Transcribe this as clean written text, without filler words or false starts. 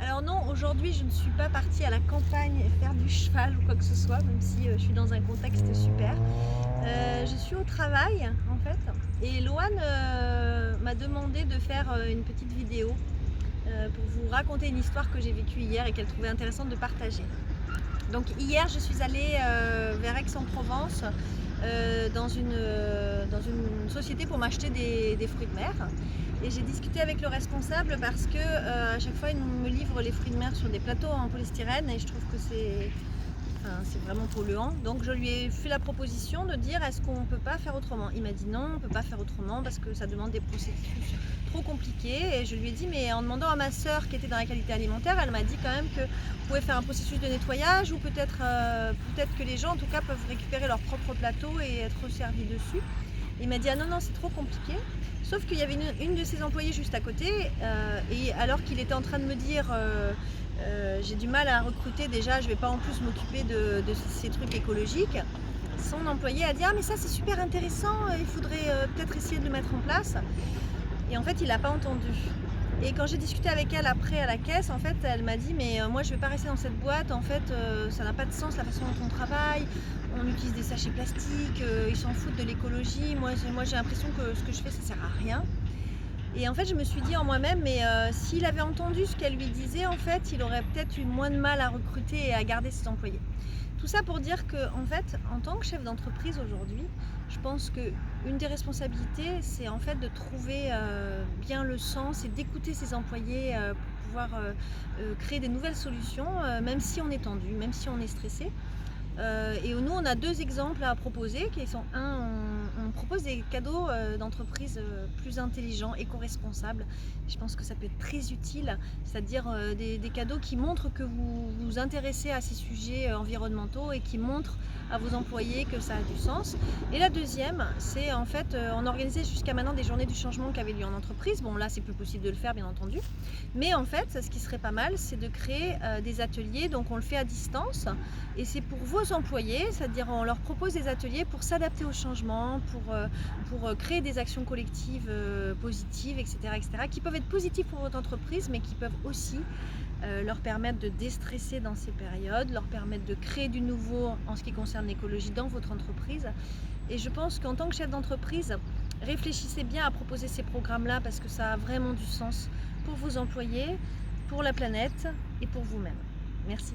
Alors non, aujourd'hui je ne suis pas partie à la campagne faire du cheval ou quoi que ce soit, même si je suis dans un contexte super. Je suis au travail en fait et Loane m'a demandé de faire une petite vidéo pour vous raconter une histoire que j'ai vécue hier et qu'elle trouvait intéressante de partager. Donc hier je suis allée vers Aix-en-Provence dans une société pour m'acheter des fruits de mer. Et j'ai discuté avec le responsable parce que à chaque fois il me livre les fruits de mer sur des plateaux en polystyrène et je trouve que c'est vraiment polluant. Donc je lui ai fait la proposition de dire est-ce qu'on ne peut pas faire autrement. Il m'a dit non, on ne peut pas faire autrement parce que ça demande des processus trop compliqués. Et je lui ai dit mais en demandant à ma sœur qui était dans la qualité alimentaire, elle m'a dit quand même que vous pouvez faire un processus de nettoyage ou peut-être que les gens en tout cas peuvent récupérer leur propre plateau et être servis dessus. Il m'a dit ah non non c'est trop compliqué. Sauf qu'il y avait une de ses employées juste à côté et alors qu'il était en train de me dire j'ai du mal à recruter déjà, je vais pas en plus m'occuper de ces trucs écologiques. Son employé a dit ah mais ça c'est super intéressant, il faudrait peut-être essayer de le mettre en place. Et en fait il n'a pas entendu. Et quand j'ai discuté avec elle après à la caisse, en fait elle m'a dit mais moi je vais pas rester dans cette boîte, en fait ça n'a pas de sens la façon dont on travaille, on utilise des sachets plastiques, ils s'en foutent de l'écologie, moi j'ai l'impression que ce que je fais ça sert à rien. Et en fait, je me suis dit en moi-même, mais s'il avait entendu ce qu'elle lui disait, en fait, il aurait peut-être eu moins de mal à recruter et à garder ses employés. Tout ça pour dire que, en fait, en tant que chef d'entreprise aujourd'hui, je pense qu'une des responsabilités, c'est en fait de trouver bien le sens et d'écouter ses employés pour pouvoir créer des nouvelles solutions, même si on est tendu, même si on est stressé. Et nous, on a deux exemples à proposer, qui sont on propose des cadeaux d'entreprise plus intelligents, éco-responsables. Je pense que ça peut être très utile, c'est-à-dire des cadeaux qui montrent que vous vous intéressez à ces sujets environnementaux et qui montrent à vos employés que ça a du sens. Et la deuxième, c'est en fait, on organisait jusqu'à maintenant des journées du changement qui avaient lieu en entreprise. Bon, là, c'est plus possible de le faire, bien entendu. Mais en fait, ce qui serait pas mal, c'est de créer des ateliers. Donc, on le fait à distance. Et c'est pour vos employés, c'est-à-dire on leur propose des ateliers pour s'adapter au changement, pour créer des actions collectives positives, etc., etc., qui peuvent être positives pour votre entreprise, mais qui peuvent aussi leur permettre de déstresser dans ces périodes, leur permettre de créer du nouveau en ce qui concerne l'écologie dans votre entreprise. Et je pense qu'en tant que chef d'entreprise, réfléchissez bien à proposer ces programmes-là parce que ça a vraiment du sens pour vos employés, pour la planète et pour vous-même. Merci.